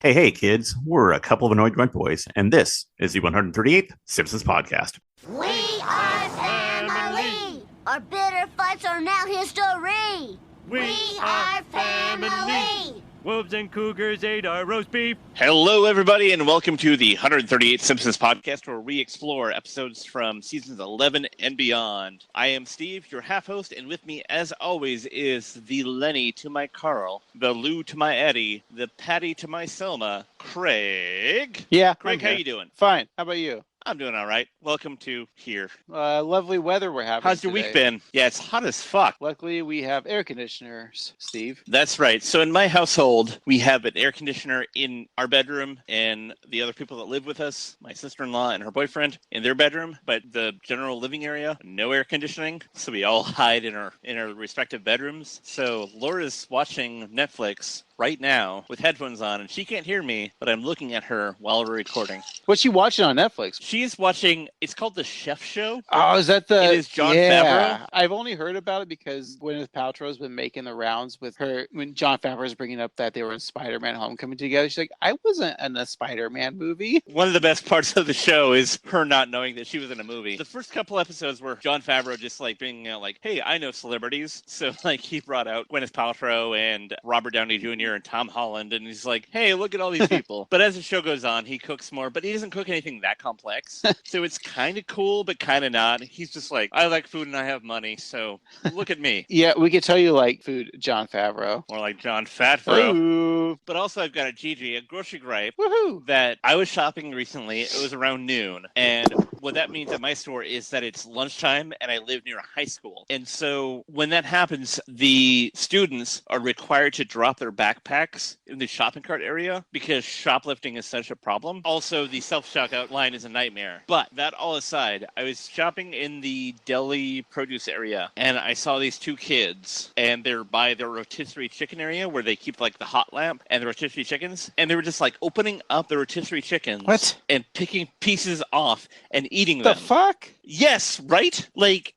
Hey, kids, we're a couple of annoyed grunt boys, and this is the 138th Simpsons podcast. We are family! Our bitter fights are now history! We are family! Wolves and cougars ate our roast beef. Hello, everybody, and welcome to the 138th Simpsons podcast, where we explore episodes from seasons 11 and beyond. I am Steve, your half-host, and with me, as always, is the Lenny to my Carl, the Lou to my Eddie, the Patty to my Selma, Craig. Yeah. Craig, how you doing? Fine. How about you? I'm doing all right. Welcome to here. Lovely weather we're having. How's your week been? Yeah, it's hot as fuck. Luckily, we have air conditioners, Steve. That's right. So in my household, we have an air conditioner in our bedroom, and the other people that live with us, my sister-in-law and her boyfriend, in their bedroom. But the general living area, no air conditioning. So we all hide in our respective bedrooms. So Laura's watching Netflix right now with headphones on, and she can't hear me, but I'm looking at her while we're recording. What's she watching on Netflix? She's watching, it's called The Chef Show. Oh, is that the... It is Jon Favreau. I've only heard about it because Gwyneth Paltrow's been making the rounds with her, when Jon Favreau's bringing up that they were in Spider-Man Homecoming together. She's like, I wasn't in a Spider-Man movie. One of the best parts of the show is her not knowing that she was in a movie. The first couple episodes were Jon Favreau just like bringing out like, hey, I know celebrities. So like he brought out Gwyneth Paltrow and Robert Downey Jr. and Tom Holland, and he's like, hey, look at all these people. But as the show goes on, he cooks more, but he doesn't cook anything that complex. So it's kind of cool, but kind of not. He's just like, I like food and I have money, so look at me. Yeah, we could tell you like food, Jon Favreau. More like Jon Fatfro. Ooh. But also I've got a Gigi, a grocery gripe, Woohoo! that I was shopping recently. It was around noon. And what that means at my store is that it's lunchtime and I live near a high school. And so when that happens, the students are required to drop their backpacks in the shopping cart area because shoplifting is such a problem. Also, the self-checkout line is a nightmare. But that all aside, I was shopping in the deli produce area and I saw these two kids, and they're by the rotisserie chicken area where they keep like the hot lamp and the rotisserie chickens, and they were just like opening up the rotisserie chickens. What? And picking pieces off and eating them. The fuck? Yes, right? Like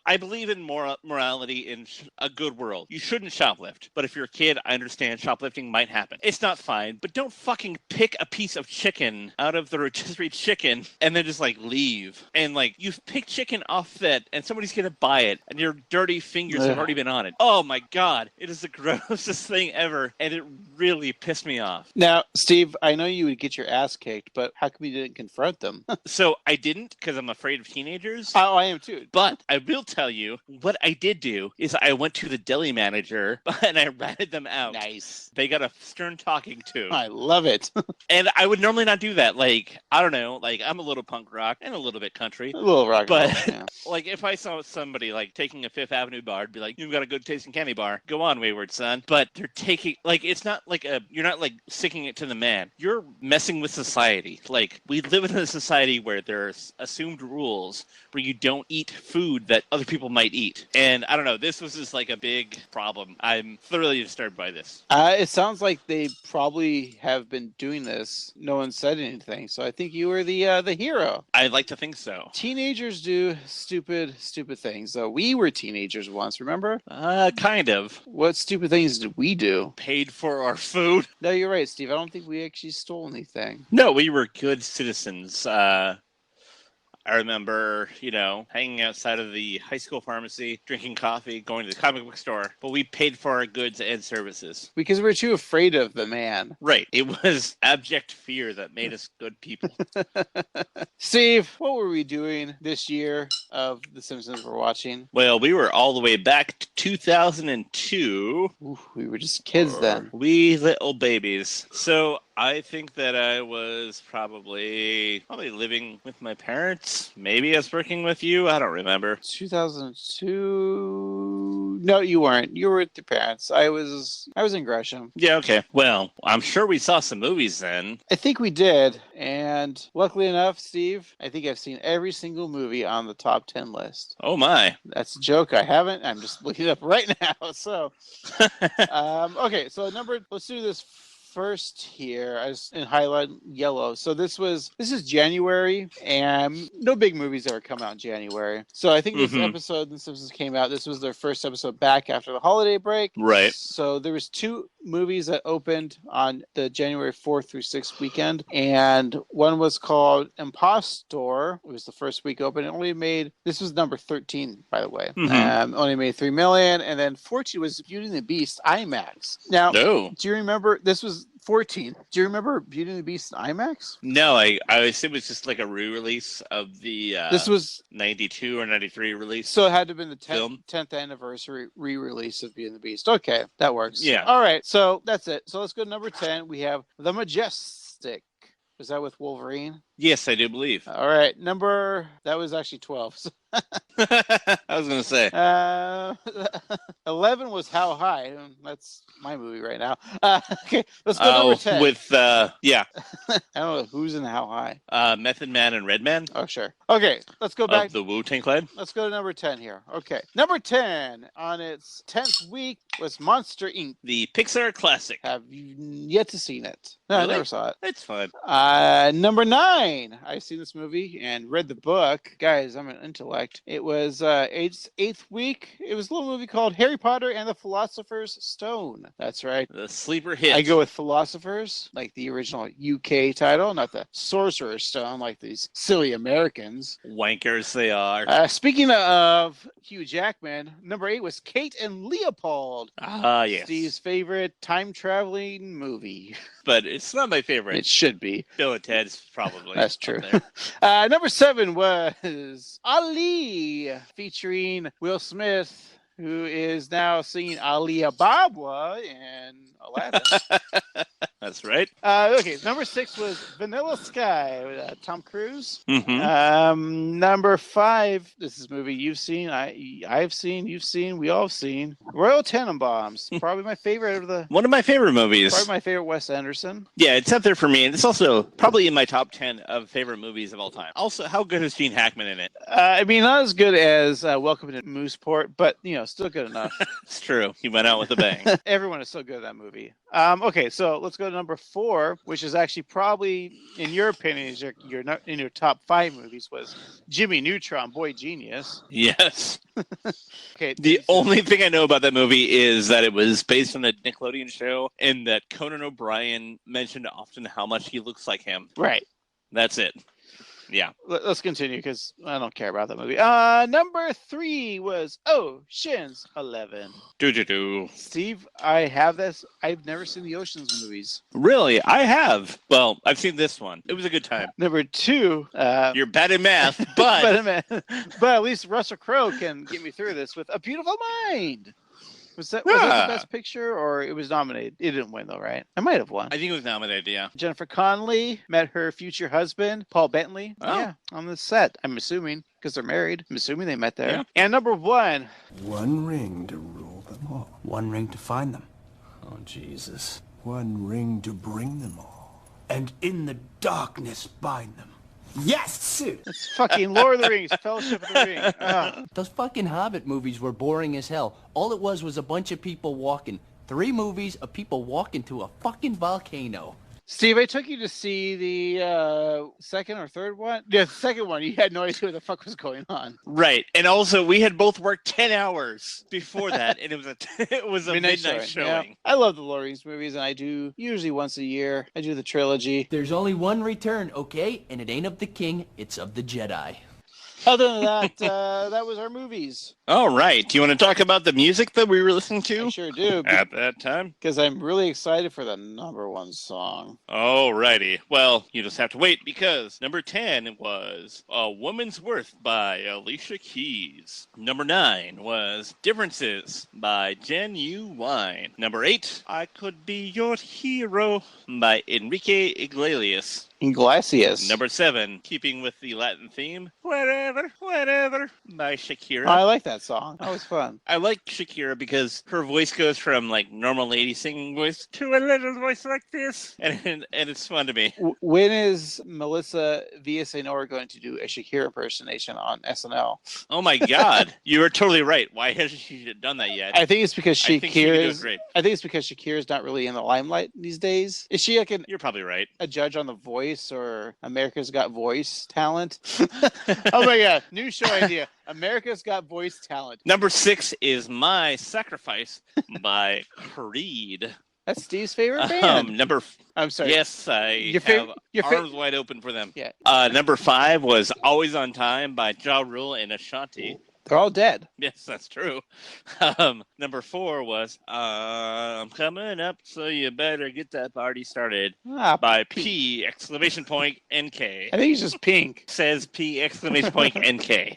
I believe in morality in a good world. You shouldn't shoplift. But if you're a kid, I understand shoplifting might happen. It's not fine, but don't fucking pick a piece of chicken out of the rotisserie chicken and then just like leave. And like you've picked chicken off that and somebody's gonna buy it and your dirty fingers have already been on it. Oh my god. It is the grossest thing ever, and it really pissed me off. Now, Steve, I know you would get your ass kicked, but how come you didn't confront them? So I didn't, because I'm afraid of teenagers. Oh, I am too. But I will tell you, what I did do is I went to the deli manager and I ratted them out. Nice. They got a stern talking to. I love it. And I would normally not do that. Like, I don't know, like I'm a little punk rock and a little bit country. A little rock. But yeah. like if I saw somebody like taking a Fifth Avenue bar, I'd be like, you've got a good tasting candy bar. Go on, wayward son. But they're taking, like, it's not like you're not like sticking it to the man. You're messing with society. Like, we live in a society where there's assumed rules where you don't eat food that other people might eat. And I don't know, this was just like a big problem. I'm thoroughly disturbed by this. It sounds like they probably have been doing this. No one said anything, so I think you were the hero. I'd like to think so. Teenagers do stupid things. We were teenagers once, remember? Kind of. What stupid things did we do? Paid for our food. No, you're right, Steve. I don't think we actually stole anything. No, we were good citizens. I remember, hanging outside of the high school pharmacy, drinking coffee, going to the comic book store, but we paid for our goods and services. Because we're too afraid of the man. Right. It was abject fear that made us good people. Steve, what were we doing this year of The Simpsons we're watching? Well, we were all the way back to 2002. Ooh, we were just kids then. We little babies. So I think that I was probably living with my parents. Maybe I was working with you. I don't remember. 2002? No, you weren't. You were with your parents. I was in Gresham. Yeah, okay. Well, I'm sure we saw some movies then. I think we did. And luckily enough, Steve, I think I've seen every single movie on the top 10 list. Oh my. That's a joke. I haven't. I'm just looking it up right now. So, okay. So let's do this first here as in highlight yellow. So this is January, and no big movies ever come out in January. So I think this episode of The Simpsons came out. This was their first episode back after the holiday break. Right. So there was 2 movies that opened on the January 4th through 6th weekend, and one was called Impostor. It was the first week open. It only made, this was number 13, by the way. Only made $3 million, and then 14 was Beauty and the Beast IMAX. Now, do you remember, this was 14. Do you remember Beauty and the Beast in IMAX? No, I assume it was just like a re-release of the this was 92 or 93 release. So it had to have been the 10th anniversary re-release of Beauty and the Beast. Okay, that works. Yeah. All right, so that's it. So let's go to number 10. We have The Majestic. Was that with Wolverine? Yes, I do believe. All right, that was actually 12. So I was going to say. 11 was How High. That's my movie right now. Okay, let's go to number 10. With, yeah. I don't know who's in How High. Method Man and Redman. Oh, sure. Okay, let's go back. Of the Wu-Tang Clan. Let's go to number 10 here. Okay. Number 10 on its 10th week was Monster Inc. The Pixar classic. Have you yet to seen it? No, Really? I never saw it. It's fun. Number 9. I've seen this movie and read the book. Guys, I'm an intellect. It was 8th week. It was a little movie called Harry Potter and the Philosopher's Stone. That's right. The sleeper hit. I go with Philosophers, like the original UK title, not the Sorcerer's Stone, like these silly Americans. Wankers they are. Speaking of Hugh Jackman, number 8 was Kate and Leopold. Yes. Steve's favorite time-traveling movie. But it's not my favorite. It should be. Bill and Ted's probably. That's true. There. Number 7 was Ali, featuring Will Smith, who is now singing Ali Ababa in Aladdin. That's right. Okay, number 6 was Vanilla Sky with Tom Cruise. Number 5, this is a movie you've seen, I've seen, you've seen, we all have seen. Royal Tenenbaums, probably my favorite of the... One of my favorite movies. Probably my favorite Wes Anderson. Yeah, it's up there for me, and it's also probably in my top 10 of favorite movies of all time. Also, how good is Gene Hackman in it? I mean, not as good as Welcome to Mooseport, but, still good enough. It's true. He went out with a bang. Everyone is so good at that movie. Okay, so let's go to number 4, which is actually probably, in your opinion, is in your top 5 movies, was Jimmy Neutron, Boy Genius. Yes. Okay. The only thing I know about that movie is that it was based on a Nickelodeon show, and that Conan O'Brien mentioned often how much he looks like him. Right. That's it. Yeah. Let's continue because I don't care about that movie. Number 3 was Ocean's 11. Steve, I have this. I've never seen the Ocean's movies. Really? I have. Well, I've seen this one. It was a good time. Number 2. You're bad at math, but... but at least Russell Crowe can get me through this with A Beautiful Mind. Was that the best picture, or it was nominated? It didn't win, though, right? I might have won. I think it was nominated, yeah. Jennifer Connelly met her future husband, Paul Bentley. Oh. Yeah, on the set, I'm assuming, because they're married. I'm assuming they met there. Yeah. And number 1. One ring to rule them all. One ring to find them. Oh, Jesus. One ring to bring them all. And in the darkness bind them. Yes! It's fucking Lord of the Rings, Fellowship of the Ring. Ah. Those fucking Hobbit movies were boring as hell. All it was a bunch of people walking. 3 movies of people walking to a fucking volcano. Steve, I took you to see the second or third one. Yeah, the second one. You had no idea what the fuck was going on. Right, and also we had both worked 10 hours before that, and it was a midnight showing. Yeah. I love the Lord of the Rings movies, and I do usually once a year. I do the trilogy. There's only one return, okay? And it ain't of the king, it's of the Jedi. Other than that, that was our movies. All right. Do you want to talk about the music that we were listening to? I sure do. At that time? Because I'm really excited for the number 1 song. All righty. Well, you just have to wait because number 10 was A Woman's Worth by Alicia Keys. Number 9 was Differences by Genuine. Number 8, I Could Be Your Hero by Enrique Iglesias. Iglesias. Number 7, keeping with the Latin theme, Whatever, Whatever by Shakira. Oh, I like that song. That was fun. I like Shakira because her voice goes from like normal lady singing voice to a little voice like this, and it's fun to me. When is Melissa Villasenor going to do a Shakira impersonation on SNL? Oh my God, you were totally right. Why hasn't she done that yet? I think it's because I think she could do it Shakira's. great. I think it's because Shakira's not really in the limelight these days. Is she like You're probably right. a judge on The Voice or America's Got Voice talent? Oh my God, new show idea. America's Got Voice talent. Number 6 is My Sacrifice by Creed. That's Steve's favorite band. I'm sorry. Yes, I Your have your arms wide open for them. Yeah. Number 5 was Always on Time by Ja Rule and Ashanti. They're all dead. Yes, that's true. Number 4 was I'm coming up, so you better get that party started by P exclamation point NK. I think it's just Pink. Says P exclamation point NK.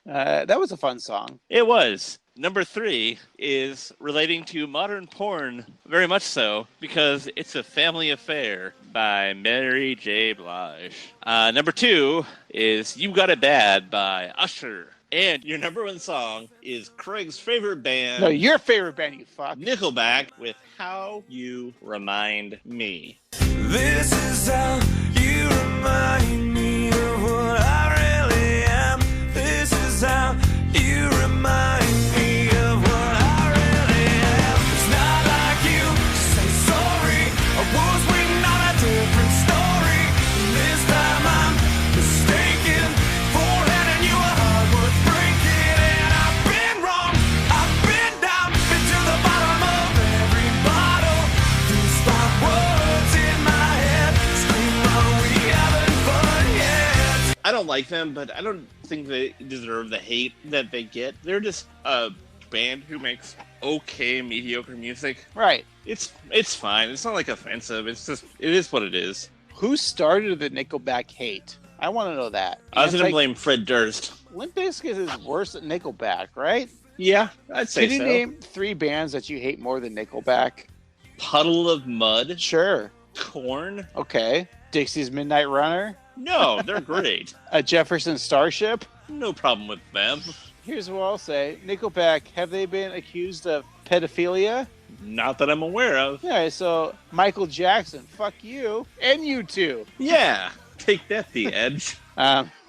That was a fun song. It was. Number 3 is relating to modern porn, very much so, because it's a family affair by Mary J. Blige. Number 2 is You Got It Bad by Usher. And your number 1 song is Craig's favorite band. No, your favorite band, you fuck. Nickelback with How You Remind Me. This is how you remind me of what I really am. This is how you remind me of what I really am. It's not like you to say sorry. I was waiting on a different story. This time I'm mistaken for handing you a heart worth breaking. And I've been wrong. I've been down, been to the bottom of every bottle. These 5 words in my head scream, are we having fun yet? I don't like them, but I don't think they deserve the hate that they get. They're just a band who makes okay, mediocre music. Right. It's fine. It's not like offensive. It's just it is what it is. Who started the Nickelback hate? I want to know that. I was gonna blame Fred Durst. Limp Bizkit is worse than Nickelback, right? Yeah, I'd say Can you so. name 3 bands that you hate more than Nickelback? Puddle of Mud, Sure. Corn. Okay. Dixie's Midnight Runner? No, they're great. A Jefferson Starship? No problem with them. Here's what I'll say. Nickelback, have they been accused of pedophilia? Not that I'm aware of. Yeah, so Michael Jackson, fuck you. And you too. Yeah, take that, The Edge.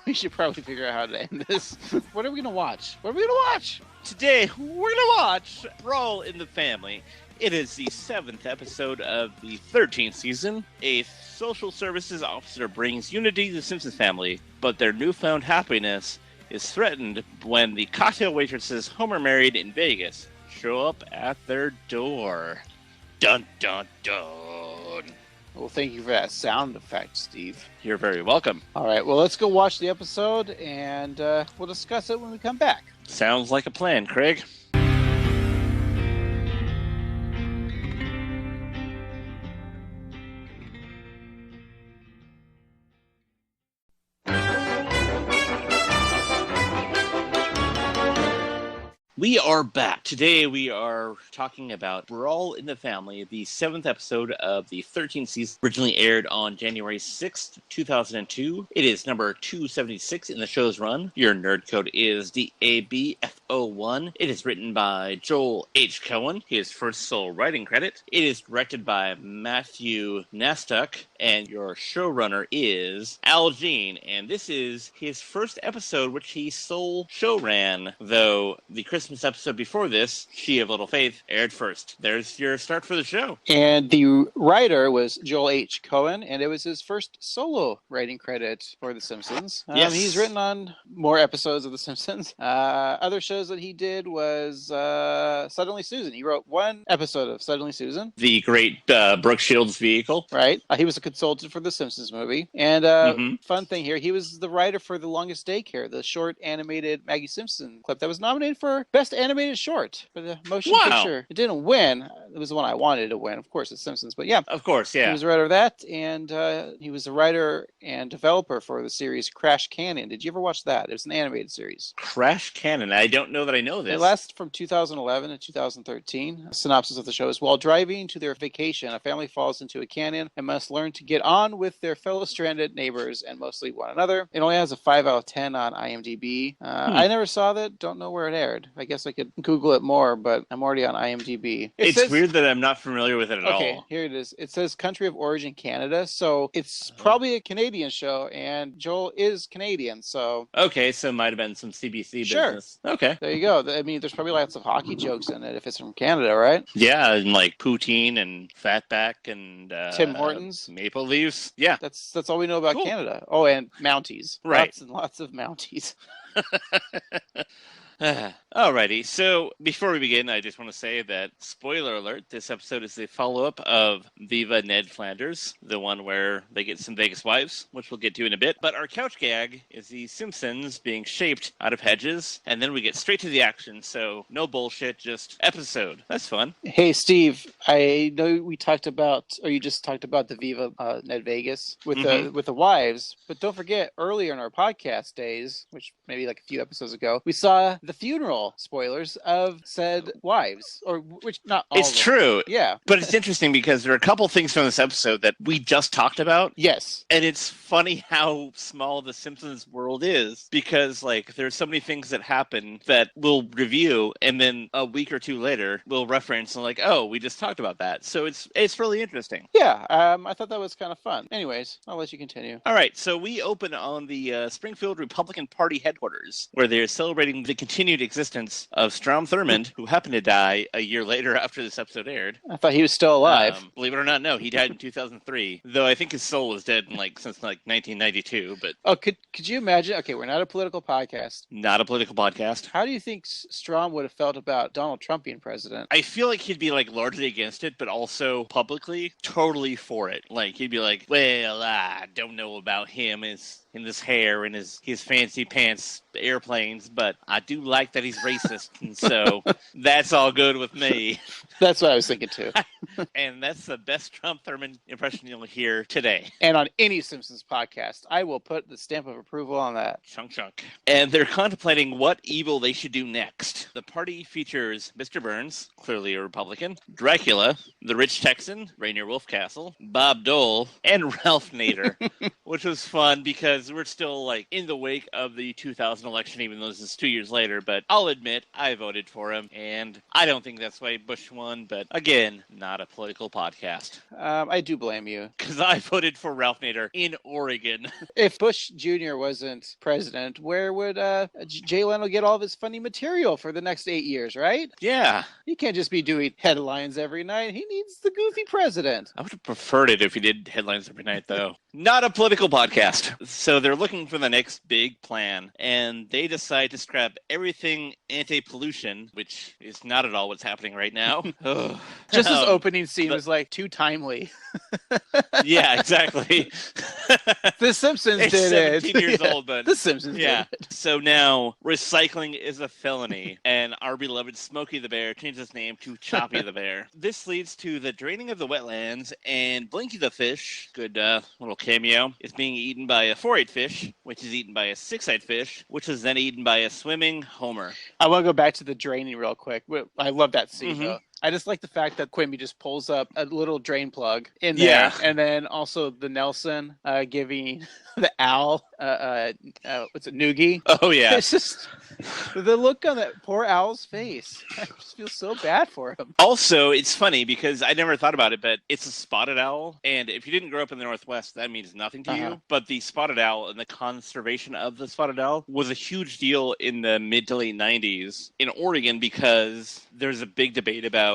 We should probably figure out how to end this. What are we going to watch? What are we going to watch? Today, we're gonna watch Brawl in the Family. It is the 7th episode of the 13th season. A social services officer brings unity to the Simpsons family, but their newfound happiness is threatened when the cocktail waitresses Homer married in Vegas show up at their door. Dun dun dun. Well, thank you for that sound effect, Steve. You're very welcome. All right, well, let's go watch the episode, and we'll discuss it when we come back. Sounds like a plan, Craig. We are back. Today we are talking about Brawl in the Family, the 7th episode of the 13th season, originally aired on January 6th, 2002. It is number 276 in the show's run. Your nerd code is DABF01. It is written by Joel H. Cohen, his first sole writing credit. It is directed by Matthew Nastuk, and your showrunner is Al Jean, and this is his first episode which he sole show ran, though the Christmas episode before this, She of Little Faith, aired first. There's your start for the show. And the writer was Joel H. Cohen, and it was his first solo writing credit for The Simpsons. Yes. He's written on more episodes of The Simpsons. Other shows that he did was Suddenly Susan. He wrote 1 episode of Suddenly Susan. The great Brooke Shields vehicle. Right. He was a consultant for The Simpsons movie. And fun thing here, he was the writer for The Longest Daycare, the short animated Maggie Simpson clip that was nominated for Best Animated Short for the motion Wow. picture. It didn't win. It was the one I wanted to win. Of course, it's Simpsons. But yeah, Of course, he yeah. was the writer of that, and he was the writer and developer for the series Crash Canyon. Did you ever watch that? It was an animated series. Crash Cannon. I don't know that I know It this. lasted from 2011 to 2013. A synopsis of the show is: while driving to their vacation, a family falls into a canyon and must learn to get on with their fellow stranded neighbors and mostly one another. It only has a 5 out of 10 on IMDb. I never saw that. Don't know where it aired. I guess I could Google it more, but I'm already on IMDb. It's weird that I'm not familiar with it at Okay, all. here it is. It says country of origin Canada, so it's probably a Canadian show, and Joel is Canadian, so Okay, so it might have been some CBC Sure. business. Okay. there you go. I mean, there's probably lots of hockey jokes in it if it's from Canada, right? Yeah, and like poutine and fatback and Tim Hortons. maple leaves. Yeah. That's all we know about Cool. Canada. Oh, and Mounties. Right. Lots and lots of Mounties. Alrighty, so before we begin, I just want to say that, spoiler alert, this episode is the follow-up of Viva Ned Flanders, the one where they get some Vegas wives, which we'll get to in a bit. But our couch gag is the Simpsons being shaped out of hedges, and then we get straight to the action, so no bullshit, just episode. That's fun. Hey, Steve, I know we talked about, or you just talked about the Viva Ned Vegas with the wives, but don't forget, earlier in our podcast days, which maybe like a few episodes ago, we saw the funeral spoilers of said wives, or which not all It's of them. true. Yeah. But it's interesting because there are a couple things from this episode that we just talked about. Yes. And it's funny how small the Simpsons world is because, like, there's so many things that happen that we'll review, and then a week or two later we'll reference and like, oh, we just talked about that. So it's really interesting. Yeah. I thought that was kind of fun. Anyways, I'll let you continue. All right, so we open on the Springfield Republican Party headquarters, where they're celebrating the continued existence of Strom Thurmond, who happened to die a year later after this episode aired. I thought he was still alive. Believe it or not, no, he died in 2003. Though I think his soul was dead in since 1992. But Oh, could you imagine? Okay, we're not a political podcast. not a political podcast. How do you think Strom would have felt about Donald Trump being president? I feel like he'd be largely against it, but also publicly totally for it. Like he'd be like, "Well, I don't know about him and his hair and his fancy pants airplanes, but I do like that he's racist, and so that's all good with me." That's what I was thinking too. And that's the best Trump Thurmond impression you'll hear today. And on any Simpsons podcast, I will put the stamp of approval on that. Chunk chunk. And they're contemplating what evil they should do next. The party features Mr. Burns, clearly a Republican, Dracula, the rich Texan, Rainier Wolfcastle, Bob Dole, and Ralph Nader, which was fun because we're still in the wake of the 2000 election, even though this is 2 years later. But I'll admit I voted for him, and I don't think that's why Bush won. But again, not a political podcast. I do blame you. Because I voted for Ralph Nader in Oregon. If Bush Jr. wasn't president, where would Jay Leno get all of his funny material for the next 8 years, right? Yeah. He can't just be doing headlines every night. He needs the goofy president. I would have preferred it if he did headlines every night, though. Not a political podcast. So they're looking for the next big plan, and they decide to scrap everything anti-pollution, which is not at all what's happening right now. Ugh. Just this opening scene was too timely. Yeah, exactly. The Simpsons It's did it. 17 years old, but The Simpsons yeah. did it. So now recycling is a felony, and our beloved Smokey the Bear changed his name to Choppy the Bear. This leads to the draining of the wetlands, and Blinky the fish, good little cameo, is being eaten by a 4-eyed fish, which is eaten by a 6-eyed fish, which is then eaten by a swimming Homer. I want to go back to the draining real quick. I love that scene, Mhm. though. I just like the fact that Quimby just pulls up a little drain plug in there. Yeah. And then also the Nelson giving the owl, what's it, Noogie? Oh, yeah. It's just the look on that poor owl's face. I just feel so bad for him. Also, it's funny because I never thought about it, but it's a spotted owl. And if you didn't grow up in the Northwest, that means nothing to you. But the spotted owl and the conservation of the spotted owl was a huge deal in the mid to late 90s in Oregon because there's a big debate about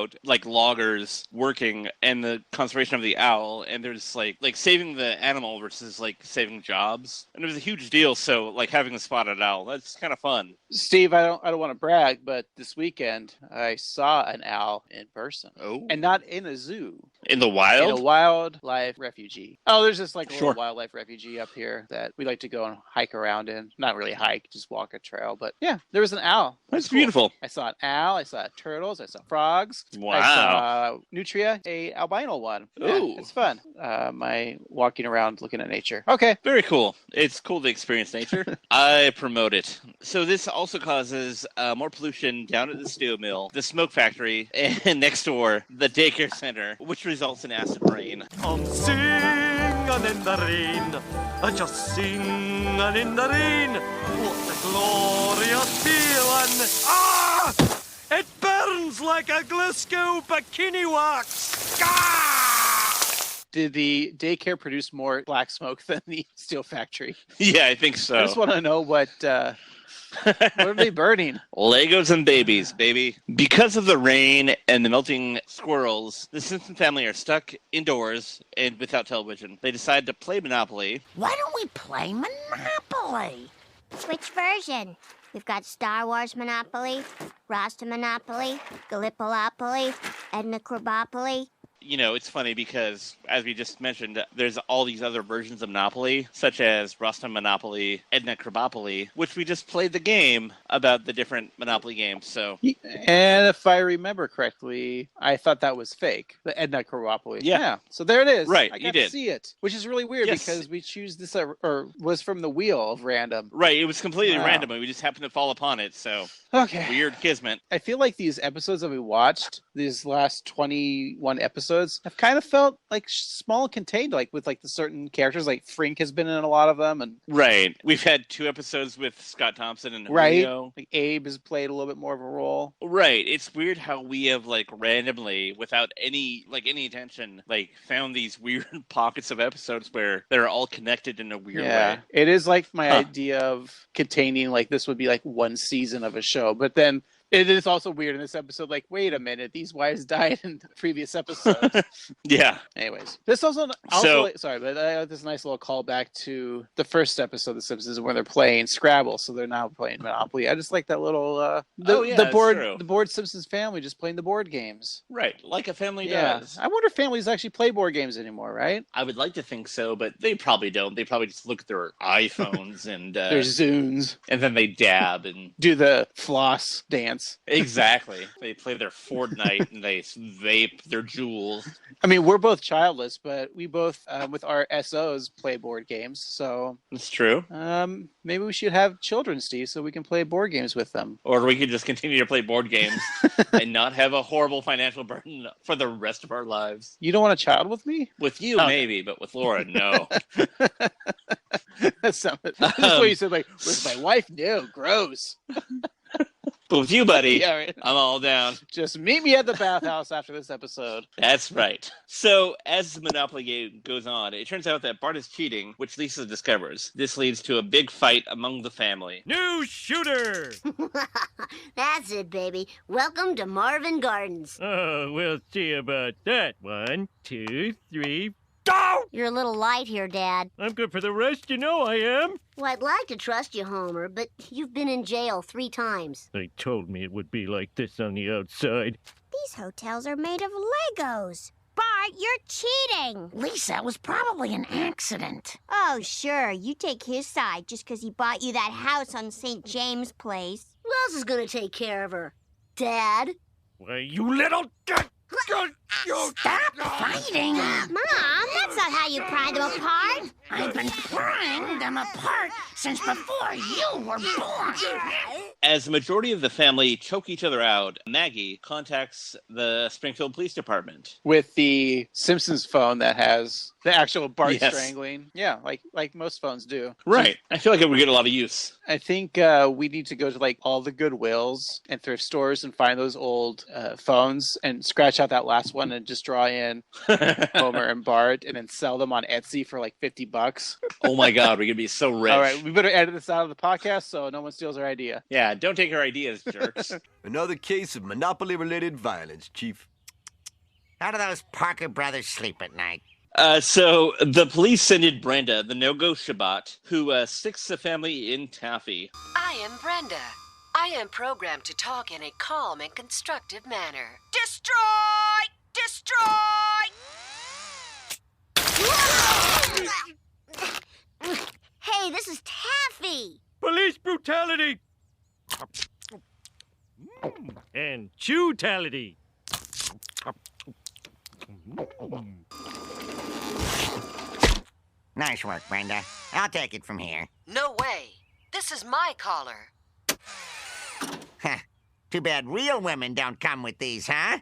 loggers working and the conservation of the owl. And there's like saving the animal versus saving jobs. And it was a huge deal. So having the spotted owl, that's kind of fun. Steve, I don't want to brag, but this weekend I saw an owl in person. Oh. And not in a zoo. In the In a wild? wildlife refugee. Oh, there's just like a Sure. little wildlife refugee up here that we like to go and hike around in. Not really hike, just walk a trail. But yeah, there was an owl. It was That's cool. beautiful. I saw an owl. I saw turtles. I saw frogs. Wow. I saw nutria, a albino one. Yeah, Ooh. it's fun. My walking around looking at nature. Okay. Very cool. It's cool to experience nature. I promote it. So this also causes more pollution down at the steel mill, the smoke factory, and next door, the daycare center, which results in acid rain. I'm singing in the rain, just singing in the rain. What a glorious feeling! Ah! It burns like a Glasgow bikini wax. Ah! Did the daycare produce more black smoke than the steel factory? Yeah, I think so. I just want to know what are they burning? Legos and babies, baby. Because of the rain and the melting squirrels, the Simpson family are stuck indoors and without television. They decide to play Monopoly. Why don't we play Monopoly? Which version? We've got Star Wars Monopoly, Rasta Monopoly, Gallipolopoly, Edna Krabopoly. You know, it's funny because, as we just mentioned, there's all these other versions of Monopoly, such as Rostam Monopoly, Edna Krabopoly, which we just played the game about the different Monopoly games, so... And if I remember correctly, I thought that was fake. The Edna Krabopoly. Yeah. So there it is. Right, I you got did. to see it, which is really weird Yes. because we choose this, or was from the wheel of random. Right, it was completely Wow. random, and we just happened to fall upon it, so... Okay. Weird kismet. I feel like these episodes that we watched, these last 21 episodes, have kind of felt like small and contained, like with like the certain characters, like Frink has been in a lot of them, and Right. We've had 2 episodes with Scott Thompson and right, Julio. like Abe has played a little bit more of a role. Right. It's weird how we have like randomly, without any intention, like found these weird pockets of episodes where they're all connected in a weird way. It is like my idea of containing like this would be like one season of a show, but then it is also weird in this episode, like, wait a minute, these wives died in the previous episode. Yeah. Anyways, this also sorry, but this nice little callback to the first episode of The Simpsons when they're playing Scrabble, so they're now playing Monopoly. I just like that little the board Simpsons family just playing the board games. Right. Like a family Yeah, does. I wonder if families actually play board games anymore, right? I would like to think so, but they probably don't. They probably just look at their iPhones and There's Zunes. and then they dab and Do the floss dance. exactly. They play their Fortnite and they vape their jewels. I mean, we're both childless, but we both, with our SOs, play board games. So It's true. maybe we should have children, Steve, so we can play board games with them. Or we could just continue to play board games and not have a horrible financial burden for the rest of our lives. You don't want a child with me? With you, maybe, but with Laura, no. That's what you said, like, with my wife? No, gross. But with you, buddy, Yeah, right. I'm all down. Just meet me at the bathhouse after this episode. That's right. So, as the Monopoly game goes on, it turns out that Bart is cheating, which Lisa discovers. This leads to a big fight among the family. New shooter! That's it, baby. Welcome to Marvin Gardens. Oh, we'll see about that. 1, 2, 3. Go! You're a little light here, Dad. I'm good for the rest, you know I am. Well, I'd like to trust you, Homer, but you've been in jail 3 times. They told me it would be like this on the outside. These hotels are made of Legos. Bart, you're cheating. Lisa, it was probably an accident. Oh, sure. You take his side just because he bought you that house on St. James Place. Who else is going to take care of her? Dad? Why, you little... Stop fighting! Mom, that's not how you pry them apart. I've been prying them apart since before you were born. As the majority of the family choke each other out, Maggie contacts the Springfield Police Department. With the Simpsons phone that has the actual Bart Yes. strangling. Yeah, like most phones do. Right. I feel like it would get a lot of use. I think we need to go to like all the Goodwills and thrift stores and find those old phones and scratch out that last one and just draw in Homer and Bart and then sell them on Etsy for like $50. Oh my God, we could be so rich. All right, we better edit this out of the podcast so no one steals our idea. Yeah, don't take our ideas, jerks. Another case of Monopoly-related violence, Chief. How do those Parker brothers sleep at night? So the police send in Brenda, the no-go Shabbat, who sticks the family in taffy. I am Brenda. I am programmed to talk in a calm and constructive manner. Destroy! Destroy! Brutality! And chewtality! Nice work, Brenda. I'll take it from here. No way. This is my collar. Huh. Too bad real women don't come with these, huh?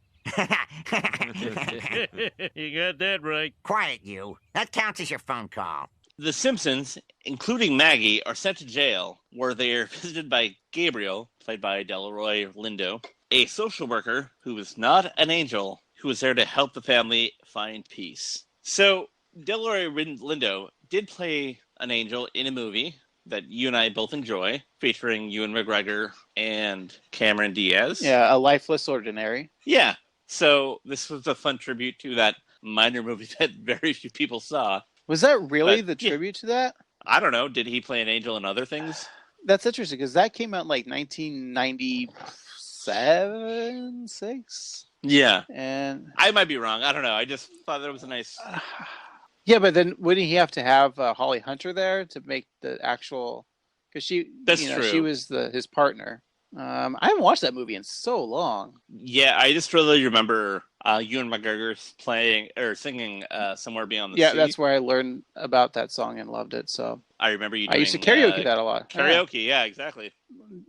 You got that right. Quiet, you. That counts as your phone call. The Simpsons, including Maggie, are sent to jail, where they are visited by Gabriel, played by Delroy Lindo, a social worker who is not an angel, who is there to help the family find peace. So, Delroy Lindo did play an angel in a movie that you and I both enjoy, featuring Ewan McGregor and Cameron Diaz. Yeah, A Lifeless Ordinary. Yeah. So this was a fun tribute to that minor movie that very few people saw. Was that really But, the tribute to that? I don't know. Did he play an angel in other things? That's interesting because that came out in like 1997, 6. Yeah. And I might be wrong. I don't know. I just thought that it was a nice... yeah, but then wouldn't he have to have Holly Hunter there to make the actual? Because she, That's you know, true. she was his partner. I haven't watched that movie in so long. Yeah, I just really remember Ewan McGregor playing or singing "Somewhere Beyond the Sea." Yeah, that's where I learned about that song and loved it. So I remember you. I used to doing, karaoke that a lot. Karaoke, yeah, exactly.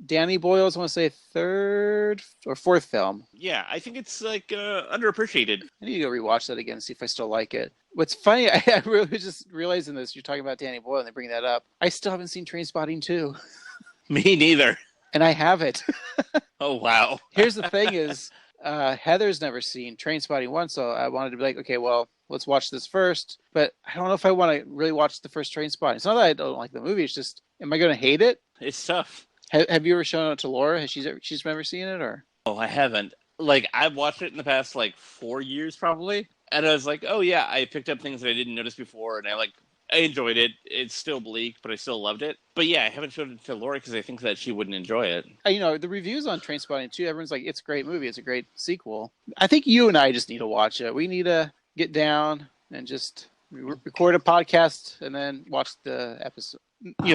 Danny Boyle's, I want to say, third or fourth film. Yeah, I think it's like underappreciated. I need to go rewatch that again and see if I still like it. What's funny, I really was just realizing this. You're talking about Danny Boyle and they bring that up. I still haven't seen Trainspotting 2. Me neither. And I have it. Oh, wow. Here's the thing is, Heather's never seen Trainspotting 1, so I wanted to be like, okay, well, let's watch this first. But I don't know if I want to really watch the first Trainspotting. It's not that I don't like the movie. It's just, am I going to hate it? It's tough. Have you ever shown it to Laura? She's never seen it, or? Oh, I haven't. Like, I've watched it in the past, 4 years, probably. And I was like, oh, yeah, I picked up things that I didn't notice before, and I enjoyed it. It's still bleak, but I still loved it. But yeah, I haven't showed it to Laura because I think that she wouldn't enjoy it. The reviews on Trainspotting 2, everyone's like, it's a great movie. It's a great sequel. I think you and I just need to watch it. We need to get down and just record a podcast and then watch the episode.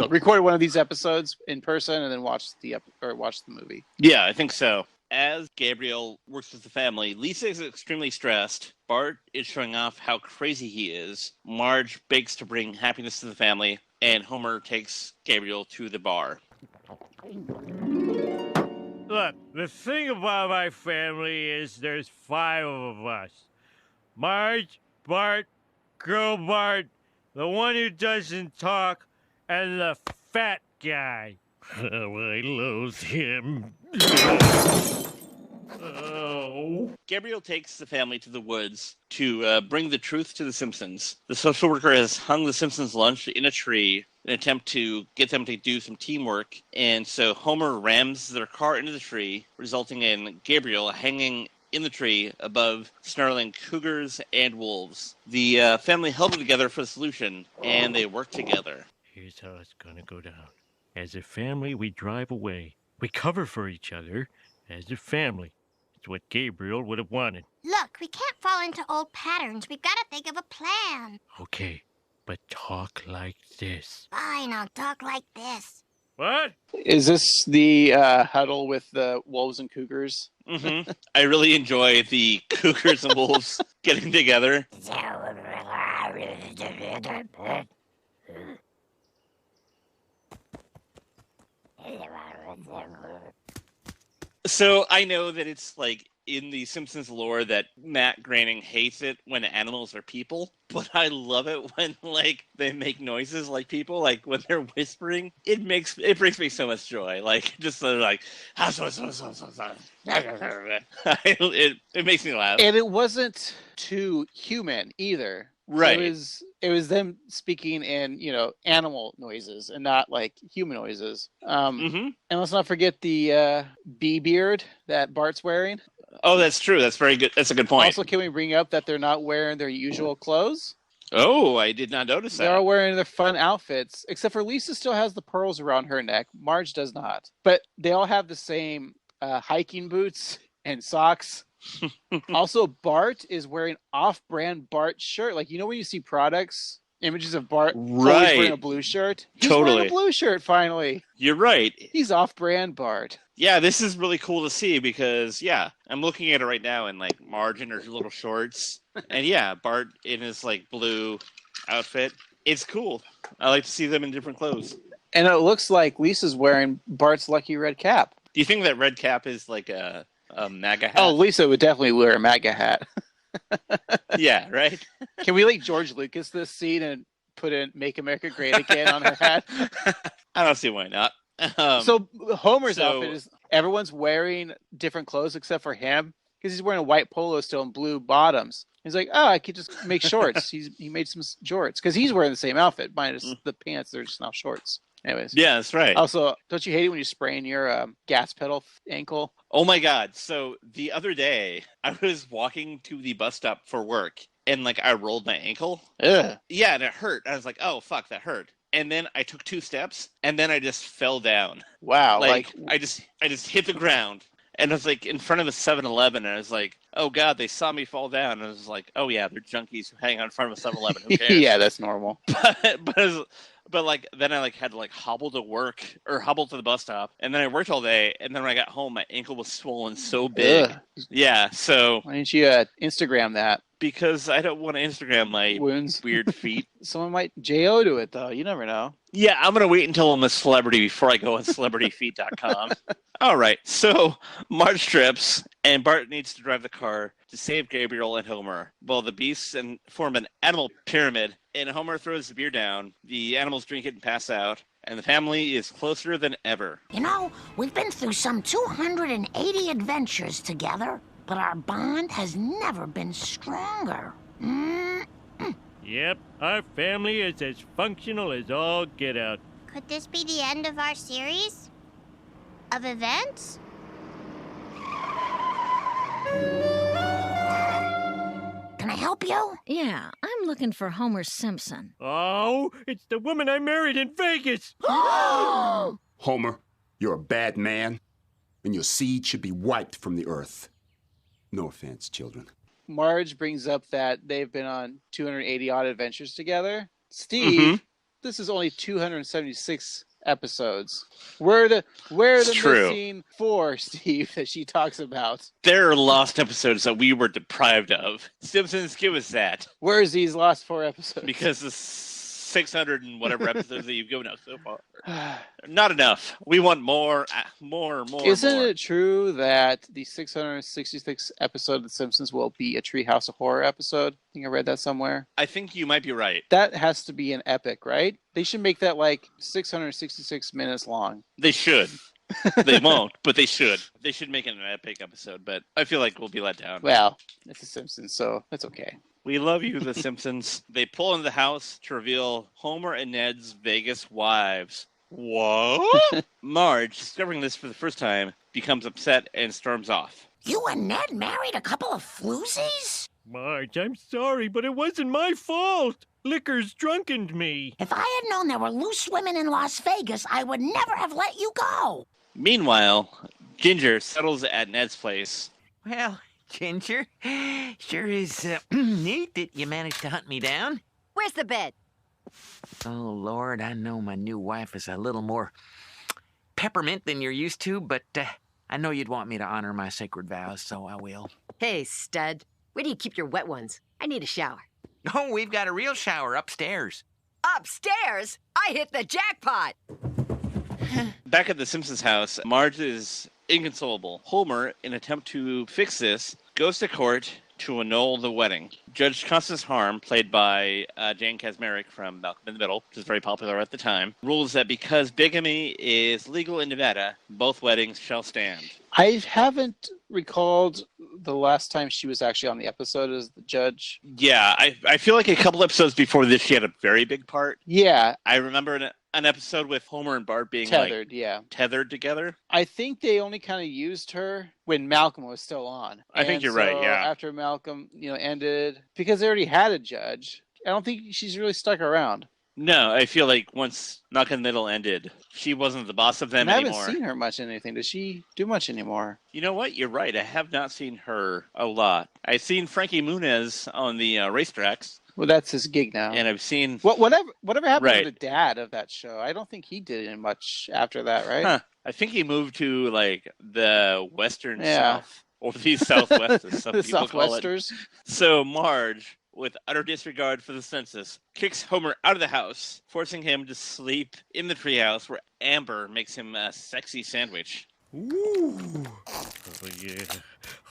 Record one of these episodes in person and then watch the movie. Yeah, I think so. As Gabriel works with the family, Lisa is extremely stressed. Bart is showing off how crazy he is. Marge begs to bring happiness to the family, and Homer takes Gabriel to the bar. Look, the thing about my family is there's 5 of us. Marge, Bart, Girl Bart, the one who doesn't talk, and the fat guy. Oh, I loathe him. Oh. Gabriel takes the family to the woods to bring the truth to the Simpsons. The social worker has hung the Simpsons' lunch in a tree in an attempt to get them to do some teamwork, and so Homer rams their car into the tree, resulting in Gabriel hanging in the tree above snarling cougars and wolves. The family held it together for the solution, and they worked together. Here's how it's gonna go down. As a family, we drive away. We cover for each other as a family. It's what Gabriel would have wanted. Look, we can't fall into old patterns. We've got to think of a plan. Okay, but talk like this. Fine, I'll talk like this. What? Is this the huddle with the wolves and cougars? Mm-hmm. I really enjoy the cougars and wolves getting together. So I know that it's in the Simpsons lore that Matt Groening hates it when animals are people, but I love it when they make noises like people, when they're whispering. It brings me so much joy. It makes me laugh. And it wasn't too human either. Right. It was them speaking in, animal noises and not human noises. And let's not forget the bee beard that Bart's wearing. Oh, that's true. That's very good. That's a good point. Also, can we bring up that they're not wearing their usual clothes? Oh, I did not notice that. They're all wearing their fun outfits, except for Lisa still has the pearls around her neck. Marge does not. But they all have the same hiking boots and socks. Also, Bart is wearing off-brand Bart shirt. When you see products images of Bart always Right. wearing a blue shirt. He's Totally. wearing a blue shirt finally. You're right. He's off-brand Bart. Yeah, this is really cool to see because, yeah, I'm looking at it right now and, like, Marge in her little shorts. And, yeah, Bart in his, like, blue outfit. It's cool. I like to see them in different clothes. And it looks like Lisa's wearing Bart's lucky red cap. Do you think that red cap is, like, a MAGA hat? Oh, Lisa would definitely wear a MAGA hat. Yeah, right? Can we, like, George Lucas this scene and put in Make America Great Again on her hat? I don't see why not. So Homer's outfit is everyone's wearing different clothes except for him because he's wearing a white polo still and blue bottoms. He's like, oh, I could just make shorts. He made some shorts because he's wearing the same outfit minus the pants. They're just now shorts. Anyways. Yeah, that's right. Also, don't you hate it when you sprain your gas pedal ankle? Oh my God. So the other day I was walking to the bus stop for work and like I rolled my ankle. Ugh. Yeah, and it hurt. I was like, oh fuck, that hurt. And then I took 2 steps and then I just fell down. Wow. Like I just hit the ground. And I was like in front of a 7-Eleven and I was like, oh God, they saw me fall down. And I was like, oh yeah, they're junkies who hang out in front of a 7-Eleven. Who cares? Yeah, that's normal. But like then I like had to like hobble to work or hobble to the bus stop, and then I worked all day, and then when I got home, my ankle was swollen so big. Ugh. Yeah, so Why didn't you Instagram that? because I don't want to Instagram my Wounds. weird feet. Someone might JO to it though. You never know. Yeah, I'm gonna wait until I'm a celebrity before I go on celebrityfeet.com. All right, so Marge trips, and Bart needs to drive the car to save Gabriel and Homer. Well, the beasts form an animal pyramid, and Homer throws the beer down. The animals drink it and pass out, and the family is closer than ever. You know, we've been through some 280 adventures together, but our bond has never been stronger. Yep, our family is as functional as all get out. Could this be the end of our series? Of events? Can I help you? Yeah, I'm looking for Homer Simpson. Oh, it's the woman I married in Vegas! Homer, you're a bad man, and your seed should be wiped from the earth. No offense, children. Marge brings up that they've been on 280 odd adventures together. Steve, this is only 276 episodes. Where are the missing 4, Steve, that she talks about? There are lost episodes that we were deprived of. Simpsons, give us that. Where's these last 4 episodes? Because the 600 and whatever episodes that you've given us so far. Not enough. We want more. Isn't it true that the 666 episode of The Simpsons will be a Treehouse of Horror episode? I think I read that somewhere. I think you might be right. That has to be an epic, right? They should make that like 666 minutes long. They should. They won't, but they should. They should make it an epic episode, but I feel like we'll be let down. Well, it's The Simpsons, so that's okay. We love you, The Simpsons. They pull into the house to reveal Homer and Ned's Vegas wives. What? Marge, discovering this for the first time, becomes upset and storms off. You and Ned married a couple of floozies? Marge, I'm sorry, but it wasn't my fault. Liquor's drunkened me. If I had known there were loose women in Las Vegas, I would never have let you go. Meanwhile, Ginger settles at Ned's place. Well, Ginger, sure is neat that you managed to hunt me down. Where's the bed? Oh, Lord, I know my new wife is a little more peppermint than you're used to, but I know you'd want me to honor my sacred vows, so I will. Hey, stud. Where do you keep your wet ones? I need a shower. Oh, we've got a real shower upstairs. Upstairs? I hit the jackpot! Back at the Simpsons house, Marge is inconsolable. Homer, in an attempt to fix this, goes to court to annul the wedding. Judge Constance Harm, played by Jane Kasmerick from Malcolm in the Middle, which was very popular at the time, rules that because bigamy is legal in Nevada, both weddings shall stand. I haven't recalled the last time she was actually on the episode as the judge. Yeah, I feel like a couple episodes before this, she had a very big part. Yeah. I remember an episode with Homer and Bart being tethered, tethered together. I think they only kind of used her when Malcolm was still on. I think you're right, yeah. After Malcolm, ended, because they already had a judge, I don't think she's really stuck around. No, I feel like once Knock in the Middle ended, she wasn't the boss of them anymore. I haven't seen her much in anything. Does she do much anymore? You know what? You're right. I have not seen her a lot. I've seen Frankie Muniz on the racetracks. Well, that's his gig now. And I've seen whatever happened Right. to the dad of that show. I don't think he did it much after that, right? Huh. I think he moved to like the Western Yeah. South or the Southwest, as some The people call it. Southwesters. So Marge, with utter disregard for the census, kicks Homer out of the house, forcing him to sleep in the treehouse where Amber makes him a sexy sandwich. Ooh. Oh, yeah.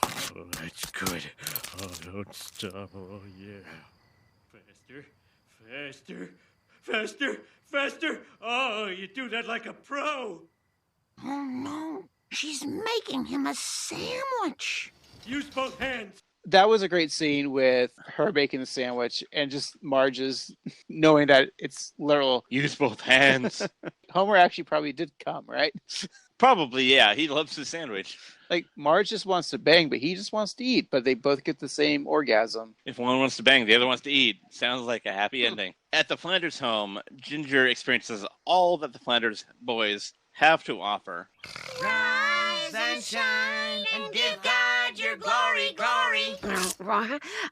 Oh, that's good. Oh, don't stop. Oh, yeah. Faster, faster, faster, faster. Oh, you do that like a pro. Oh, no. She's making him a sandwich. Use both hands. That was a great scene with her making the sandwich and just Marge's knowing that it's literal. Use both hands. Homer actually probably did come, right? Probably, yeah. He loves his sandwich. Like, Marge just wants to bang, but he just wants to eat, but they both get the same orgasm. If one wants to bang, the other wants to eat. Sounds like a happy ending. At the Flanders home, Ginger experiences all that the Flanders boys have to offer. Rise and shine and give God your glory, glory.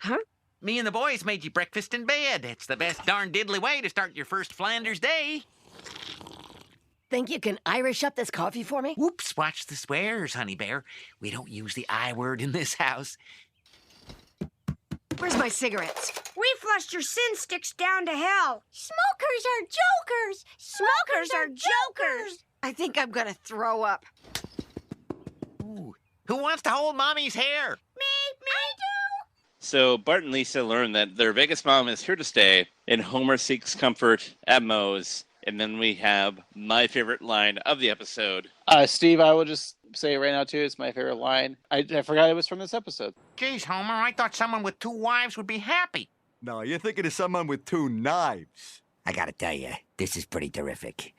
Huh? Me and the boys made you breakfast in bed. It's the best darn diddly way to start your first Flanders day. Think you can Irish up this coffee for me? Whoops, watch the swears, honey bear. We don't use the I word in this house. Where's my cigarettes? We flushed your sin sticks down to hell. Smokers are jokers. Smokers are jokers. I think I'm gonna throw up. Ooh. Who wants to hold Mommy's hair? Me, I do. So Bart and Lisa learn that their Vegas mom is here to stay, and Homer seeks comfort at Moe's. And then we have my favorite line of the episode. Steve, I will just say it right now, too. It's my favorite line. I forgot it was from this episode. Geez, Homer, I thought someone with 2 wives would be happy. No, you're thinking of someone with 2 knives. I gotta tell you, this is pretty terrific.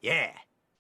Yeah.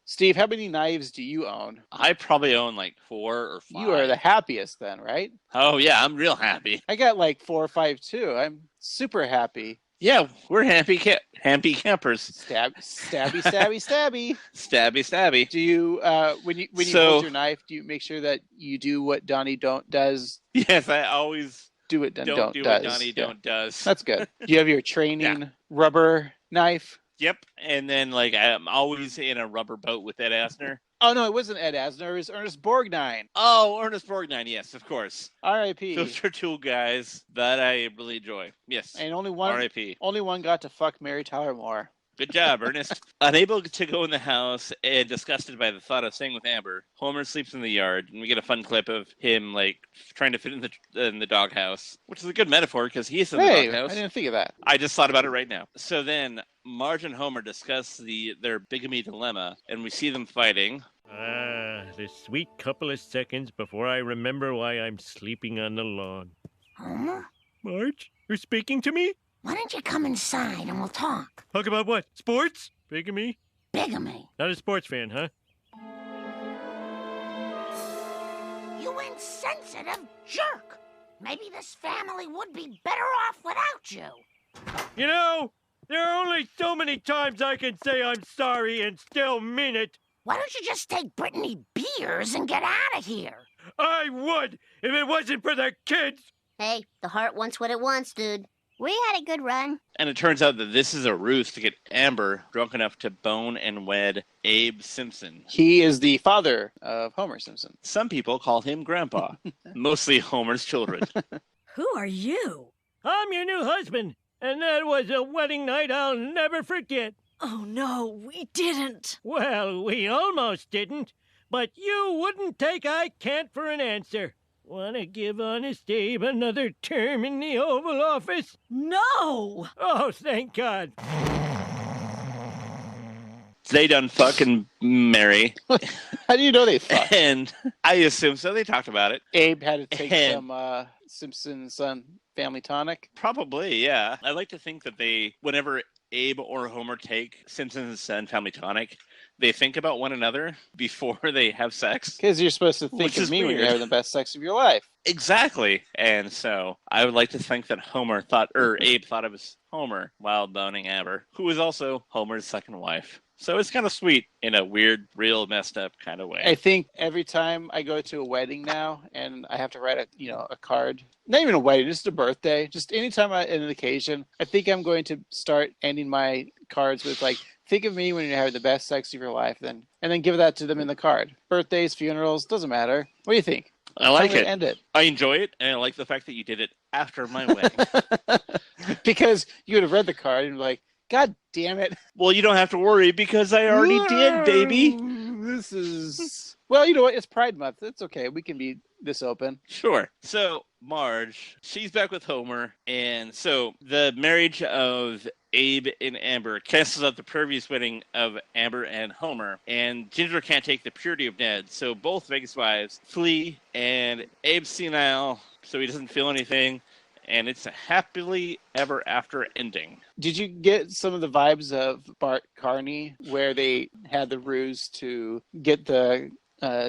Steve, how many knives do you own? I probably own like 4 or 5. You are the happiest then, right? Oh, yeah, I'm real happy. I got like 4 or 5, too. I'm super happy. Yeah, we're happy campers. Stabby, stabby. Stabby, stabby. Do you, when you hold your knife, do you make sure that you do what Donnie does? Yes, I always do it. Don't do does. what Donnie don't does. That's good. Do you have your training rubber knife? Yep, and then like I'm always in a rubber boat with Ed Asner. Oh no, it wasn't Ed Asner. It was Ernest Borgnine. Oh, Ernest Borgnine. Yes, of course. R.I.P. Those are 2 guys that I really enjoy. Yes. And only one. R.I.P. Only one got to fuck Mary Tyler Moore. Good job, Ernest. Unable to go in the house and disgusted by the thought of staying with Amber, Homer sleeps in the yard, and we get a fun clip of him like trying to fit in the doghouse, which is a good metaphor because he is in the doghouse. I didn't think of that. I just thought about it right now. So then Marge and Homer discuss their bigamy dilemma, and we see them fighting. The sweet couple of seconds before I remember why I'm sleeping on the lawn. Homer? Marge, you're speaking to me? Why don't you come inside and we'll talk? Talk about what? Sports? Bigamy? Bigamy. Not a sports fan, huh? You insensitive jerk. Maybe this family would be better off without you. You know, there are only so many times I can say I'm sorry and still mean it. Why don't you just take Brittany beers and get out of here? I would, if it wasn't for the kids. Hey, the heart wants what it wants, dude. We had a good run. And it turns out that this is a ruse to get Amber drunk enough to bone and wed Abe Simpson. He is the father of Homer Simpson. Some people call him Grandpa. Mostly Homer's children. Who are you? I'm your new husband, and that was a wedding night I'll never forget. Oh, no, we didn't. Well, we almost didn't, but you wouldn't take I can't for an answer. Want to give Honest Abe another term in the Oval Office? No! Oh, thank God. They done fucking marry. How do you know they fucked? And I assume so. They talked about it. Abe had to take some Simpsons family tonic? Probably, yeah. I like to think that whenever Abe or Homer take Simpsons and family tonic, they think about one another before they have sex. Because you're supposed to think of me when you're having the best sex of your life. Exactly. And so I would like to think that Abe thought it was Homer while boning Amber, who was also Homer's second wife. So it's kind of sweet in a weird, real messed up kind of way. I think every time I go to a wedding now and I have to write a card, not even a wedding, just a birthday, just anytime an occasion, I think I'm going to start ending my cards with like, think of me when you're having the best sex of your life, and then give that to them in the card. Birthdays, funerals, doesn't matter. What do you think? I like it. End it. I enjoy it, and I like the fact that you did it after my wedding. Because you would have read the card and be like, God damn it. Well, you don't have to worry because I already did, baby. This is... Well, you know what? It's Pride Month. It's okay. We can be this open. Sure. So, Marge, she's back with Homer, and so the marriage of Abe and Amber cancels out the previous wedding of Amber and Homer, and Ginger can't take the purity of Ned, so both Vegas wives flee, and Abe's senile, so he doesn't feel anything, and it's a happily ever after ending. Did you get some of the vibes of Bart Carney, where they had the ruse to get the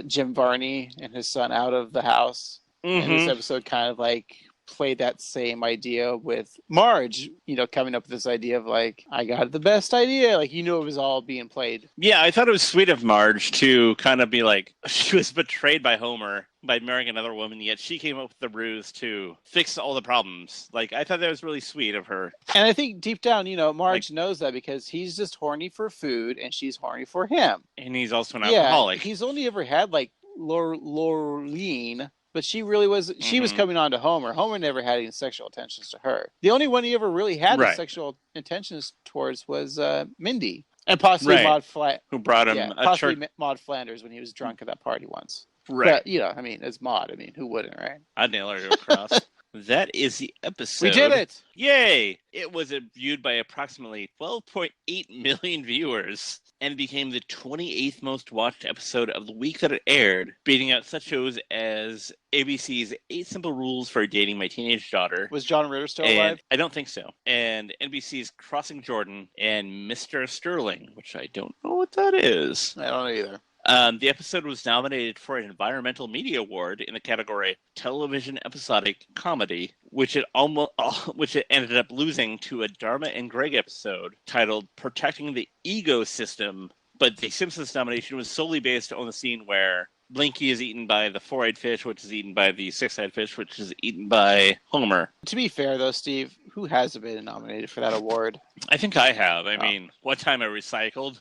Jim Varney and his son out of the house? And this episode kind of like played that same idea with Marge, coming up with this idea of like, I got the best idea. Like, it was all being played. Yeah, I thought it was sweet of Marge to kind of be like, she was betrayed by Homer by marrying another woman, yet she came up with the ruse to fix all the problems. Like, I thought that was really sweet of her. And I think deep down, Marge knows that because he's just horny for food and she's horny for him. And he's also an alcoholic. He's only ever had like Lorleen. But she really was, she was coming on to Homer. Homer never had any sexual intentions to her. The only one he ever really had sexual intentions towards was Mindy. And possibly who brought him possibly Maud Flanders when he was drunk at that party once. Right. But, it's Maud. Who wouldn't, right? I'd nail her to a cross. That is the episode. We did it! Yay! It was viewed by approximately 12.8 million viewers and became the 28th most watched episode of the week that it aired, beating out such shows as ABC's 8 Simple Rules for Dating My Teenage Daughter. Was John Ritter still alive? I don't think so. And NBC's Crossing Jordan and Mr. Sterling, which I don't know what that is. I don't know either. The episode was nominated for an Environmental Media Award in the category Television Episodic Comedy, which it ended up losing to a Dharma and Greg episode titled Protecting the Ecosystem. But the Simpsons nomination was solely based on the scene where Blinky is eaten by the 4-eyed fish, which is eaten by the 6-eyed fish, which is eaten by Homer. To be fair, though, Steve, who hasn't been nominated for that award? I think I have. I mean, one time I recycled.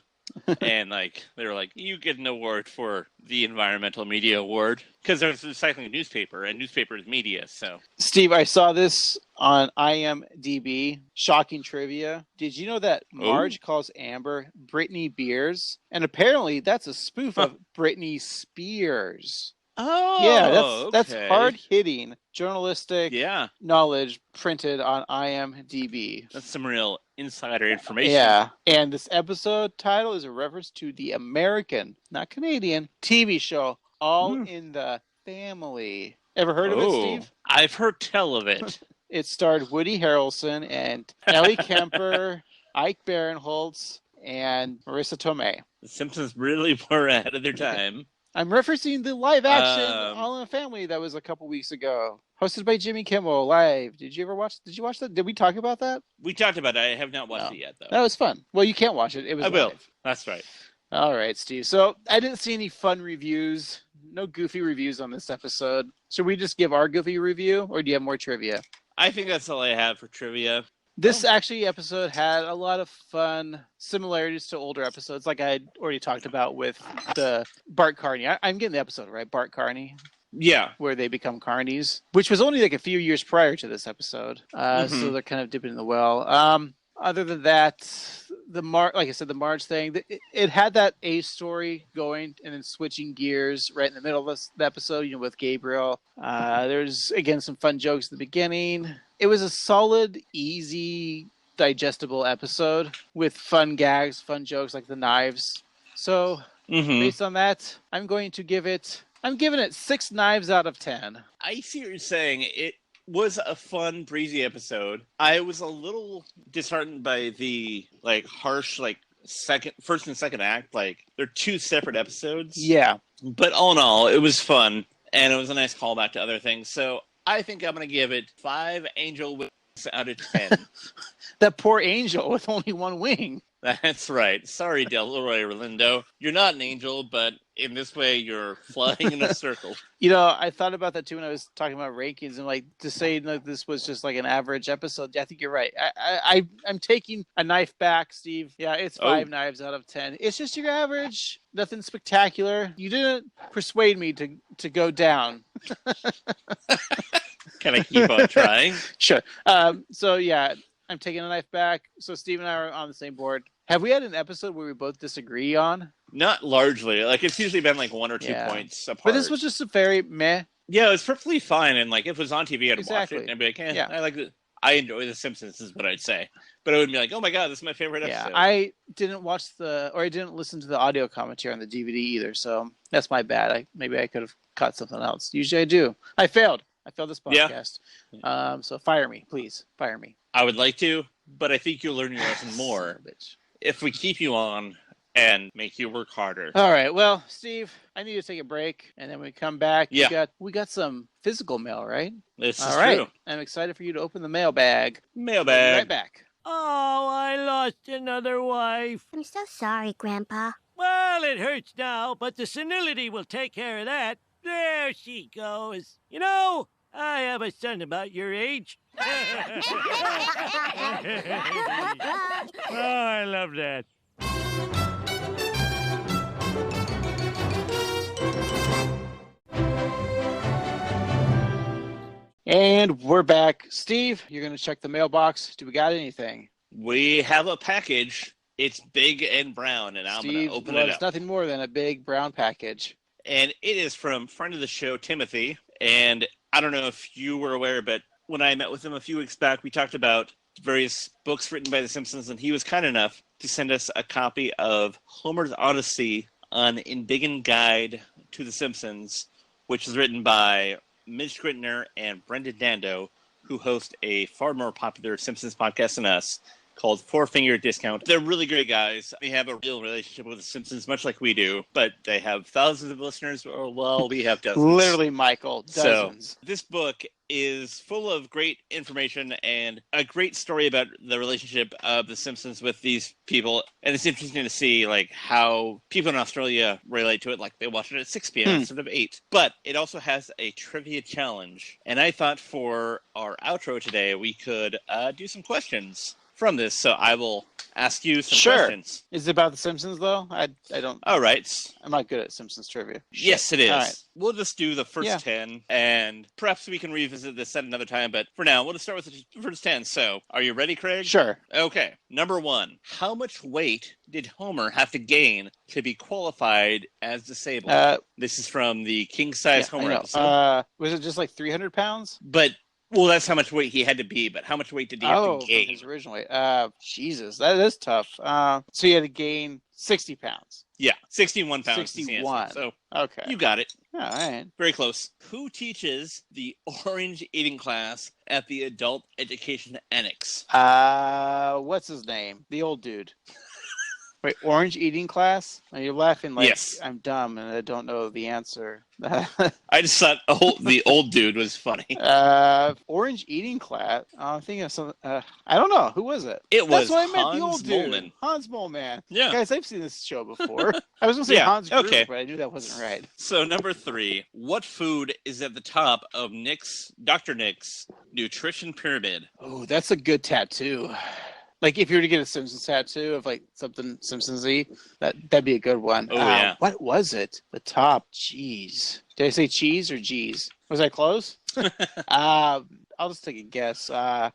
And they were like, you get an award for the Environmental Media Award because there's recycling a newspaper, and newspaper is media. So, Steve, I saw this on IMDb. Shocking trivia. Did you know that Marge calls Amber Britney Beers? And apparently that's a spoof of Britney Spears. Oh, yeah, that's hard-hitting journalistic knowledge printed on IMDb. That's some real insider information. Yeah, and this episode title is a reference to the American, not Canadian, TV show All in the Family. Ever heard of it, Steve? I've heard tell of it. It starred Woody Harrelson and Ellie Kemper, Ike Barinholtz, and Marissa Tomei. The Simpsons really were ahead of their time. I'm referencing the live action All in the Family that was a couple weeks ago. Hosted by Jimmy Kimmel live. Did you watch that? Did we talk about that? We talked about it. I have not watched it yet, though. That was fun. Well, you can't watch it. It was I will. live. That's right. All right, Steve. So I didn't see any fun reviews. No goofy reviews on this episode. Should we just give our goofy review, or do you have more trivia? I think that's all I have for trivia. This episode had a lot of fun similarities to older episodes, like I already talked about with the Bart Carney. I'm getting the episode right, Bart Carney. Yeah. Where they become carnies, which was only like a few years prior to this episode. So they're kind of dipping in the well. Other than that, like I said, the Marge thing, it had that A story going and then switching gears right in the middle of the episode, with Gabriel. There's, again, some fun jokes at the beginning. It was a solid, easy, digestible episode with fun gags, fun jokes like the knives. So based on that, I'm giving it 6 knives out of 10. I see what you're saying. It was a fun, breezy episode. I was a little disheartened by the harsh first and second act. They're 2 separate episodes. Yeah. But all in all, it was fun. and it was a nice callback to other things. So I think I'm going to give it 5 angel wings out of 10. That poor angel with only one wing. That's right. Sorry, Delroy Orlando. You're not an angel, but in this way, you're flying in a circle. You know, I thought about that too when I was talking about rankings, and like to say that this was just like an average episode. I think you're right. I'm taking a knife back, Steve. Yeah, it's 5 knives out of 10. It's just your average. Nothing spectacular. You didn't persuade me to go down. Can I keep on trying? Sure. So yeah, I'm taking a knife back. So Steve and I are on the same board. Have we had an episode where we both disagree on? Not largely. Like, it's usually been like 1 or 2 points apart. But this was just a very meh. Yeah, it was perfectly fine. And like, if it was on TV, I'd watch Exactly. it and I'd be like, Yeah. I like it. I enjoy The Simpsons, is what I'd say. But it would be like, oh my God, this is my favorite episode. Yeah, I didn't watch I didn't listen to the audio commentary on the DVD either. So that's my bad. Maybe I could have caught something else. Usually I do. I failed this podcast. So fire me, please. Fire me. I would like to, but I think you'll learn your lesson more if we keep you on and make you work harder. All right. Well, Steve, I need to take a break, and then when we come back, Yeah. we got some physical mail, right? This is All right. true. I'm excited for you to open the mailbag. Mailbag. Right back. Oh, I lost another wife. I'm so sorry, Grandpa. Well, it hurts now, but the senility will take care of that. There she goes. You know, I have a son about your age. Oh, I love that. And we're back. Steve, you're going to check the mailbox. Do we got anything? We have a package. It's big and brown, and I'm going to open it up. It's nothing more than a big brown package. And it is from friend of the show, Timothy. And I don't know if you were aware, but when I met with him a few weeks back, we talked about various books written by The Simpsons, and he was kind enough to send us a copy of Homer's Odyssey, an embiggen guide to The Simpsons, which is written by Mitch Grittner and Brendan Dando, who host a far more popular Simpsons podcast than us, called Four Finger Discount. They're really great guys. They have a real relationship with The Simpsons, much like we do, but they have thousands of listeners. Well, we have dozens. Literally, Michael, dozens. So, this book is full of great information and a great story about the relationship of The Simpsons with these people. And it's interesting to see like how people in Australia relate to it. Like they watch it at 6 p.m. instead of 8. But it also has a trivia challenge. And I thought for our outro today, we could do some questions from this. So I will ask you some questions. Is it about The Simpsons, though? I don't... All right. I'm not good at Simpsons trivia. Yes, it is. All right. We'll just do the first 10, and perhaps we can revisit this at another time, but for now, we'll just start with the first 10. So, are you ready, Craig? Sure. Okay. Number 1. How much weight did Homer have to gain to be qualified as disabled? This is from the King Size Homer episode. Was it just like 300 pounds? But... Well, that's how much weight he had to be, but how much weight did he have to gain? His original weight. Jesus, that is tough. So he had to gain 60 pounds. Yeah, 61 pounds. 61. So okay, you got it. All right. Very close. Who teaches the orange eating class at the Adult Education Annex? What's his name? The old dude. Wait, orange eating class? Are you laughing like I'm dumb and I don't know the answer? I just thought the old dude was funny. Orange eating class? I'm thinking of some. I don't know. Who was it? It was That's what I meant, the old Hans Moleman. dude. Hans Moleman. Yeah. Guys, I've seen this show before. I was going to say Hans Gruber, okay. but I knew that wasn't right. So number 3, what food is at the top of Dr. Nick's nutrition pyramid? Oh, that's a good tattoo. Like if you were to get a Simpsons tattoo of like something Simpsons-y, that'd be a good one. Oh, yeah. What was it? The top. Jeez. Did I say cheese or G's? Was I close? I'll just take a guess.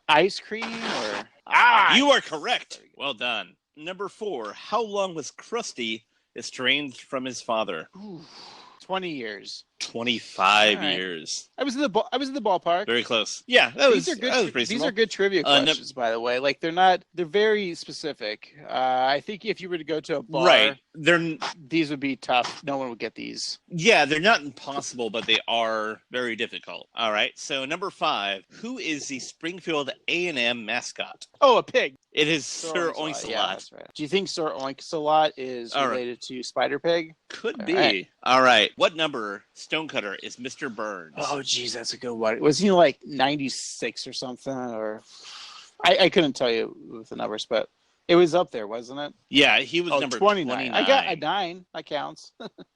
Ice cream or... You are correct. Well done. Number 4, how long was Krusty estranged from his father? 20 years. 25 All right. years. I was in the ballpark. Very close. Yeah, These are good trivia questions, by the way. Like they're very specific. I think if you were to go to a bar, right, these would be tough. No one would get these. Yeah, they're not impossible, but they are very difficult. All right. So number 5, who is the Springfield A&M mascot? Oh, a pig. It is Sir Oinks-a-Lot. Yeah, that's right. Do you think Sir Oinks-a-Lot is related to Spider Pig? Could be. All right. What number Stonecutter is Mr. Burns. Oh, geez, that's a good one. Was he like 96 or something? Or I couldn't tell you with the numbers, but it was up there, wasn't it? Yeah, he was number 29. I got a 9. That counts.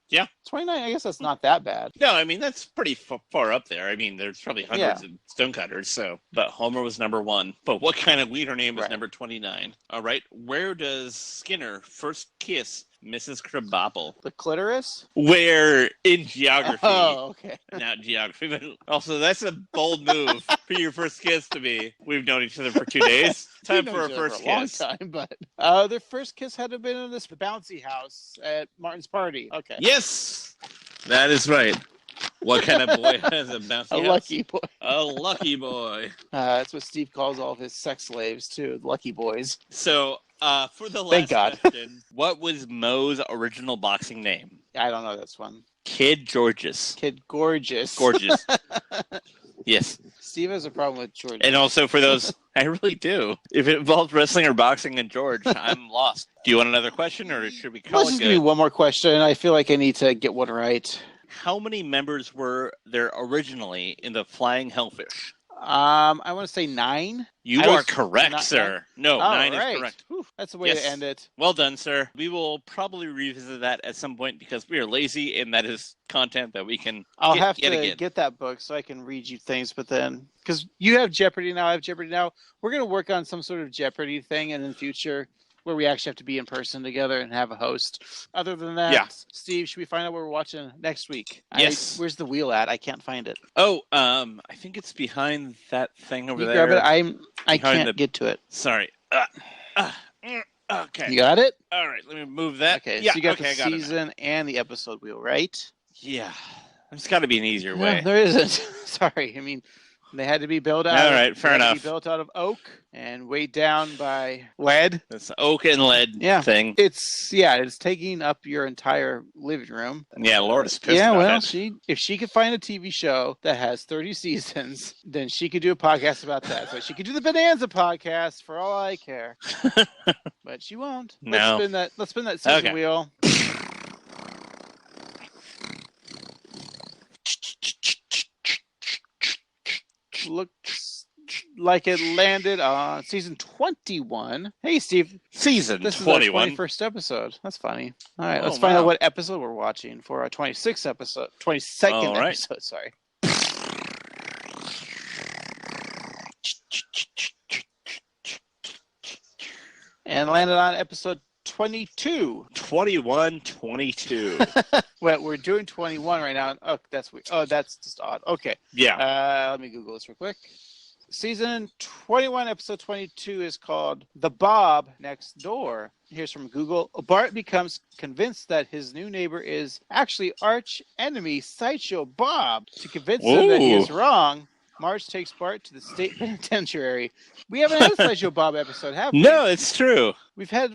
Yeah. 29, I guess that's not that bad. No, I mean, that's pretty far up there. I mean, there's probably hundreds of Stonecutters, so. But Homer was number 1. But what kind of leader name was number 29? All right. Where does Skinner first kiss Mrs. Krabappel? The clitoris? Where in geography? Oh, okay. Not geography, but also that's a bold move for your first kiss to be. We've known each other for 2 days. Time for our first kiss. Long time, but their first kiss had to have been in this bouncy house at Martin's party. Okay. Yes, that is right. What kind of boy has a bouncy house? Lucky boy. A lucky boy. That's what Steve calls all of his sex slaves too, lucky boys. So, for the last question, what was Moe's original boxing name? I don't know this one. Kid Georges. Kid Gorgeous. Gorgeous. Yes. Steve has a problem with George. And also for those, I really do. If it involves wrestling or boxing and George, I'm lost. Do you want another question, or should we call Let's it just good? give me one more question. I feel like I need to get one right. How many members were there originally in the Flying Hellfish? I want to say 9. You are correct, sir. No, 9 is correct. Whew, that's the way to end it. Well done, sir. We will probably revisit that at some point because we are lazy, and that is content that we can I'll get have yet to again. get that book so I can read you things, but then, because you have Jeopardy now, I have Jeopardy now, we're going to work on some sort of Jeopardy thing in the future where we actually have to be in person together and have a host. Other than that, Steve, should we find out what we're watching next week? Yes. Where's the wheel at? I can't find it. Oh, I think it's behind that thing over You there. grab it. I Behind can't get to it. Sorry. Okay. You got it? All right, let me move that. Okay, Yeah, so you got okay, the I got it. season and the episode wheel, right? Yeah. There's got to be an easier No, way. there isn't. Sorry. I mean, they had to be built out. All right, fair they had to enough. be built out of oak and weighed down by lead. This oak and lead thing. It's taking up your entire living room. Yeah, Lord is pissed Yeah, about well, it. if she could find a TV show that has 30 seasons, then she could do a podcast about that. So she could do the Bonanza podcast for all I care. But she won't. No. Let's spin that season Okay. wheel. Looks like it landed on season 21. Hey, Steve. Season this 21. This is our 21st episode. That's funny. All right, Oh, let's find wow. out what episode we're watching for our 26th episode. 22nd All right. episode, sorry. And landed on episode 22. 22. Well, we're doing 21 right now. Oh, that's weird. Oh, that's just odd. Okay. Yeah. Let me Google this real quick. Season 21, episode 22 is called The Bob Next Door. Here's from Google. Bart becomes convinced that his new neighbor is actually arch enemy Sideshow Bob. To convince him that he is wrong, Marge takes Bart to the state penitentiary. We haven't had a Sideshow Bob episode, have we? No, it's true. We've had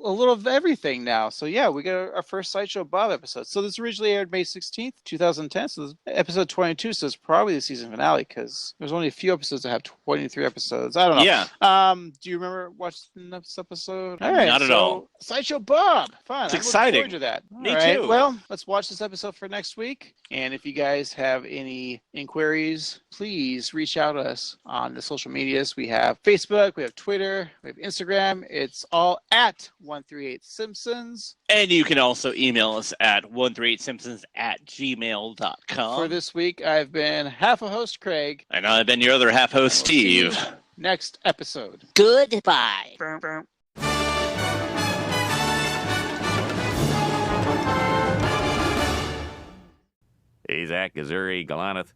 a little of everything now. So, yeah, we got our first Sideshow Bob episode. So, this originally aired May 16th, 2010. So, this is episode 22. So, it's probably the season finale because there's only a few episodes that have 23 episodes. I don't know. Yeah. Do you remember watching this episode? Not at all. Sideshow Bob. Fun. It's I'm exciting. looking forward to that. Me All right, too. Well, let's watch this episode for next week. And if you guys have any inquiries, please reach out to us on the social medias. We have Facebook, we have Twitter, we have Instagram. It's all at 138 Simpsons. And you can also email us at 138simpsons@gmail.com. For this week, I've been half a host, Craig. And I've been your other half host, Steve. Next episode. Goodbye. Azak, Gazuri, Galaneth,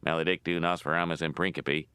Maledictu, Nosferamus, and Principe.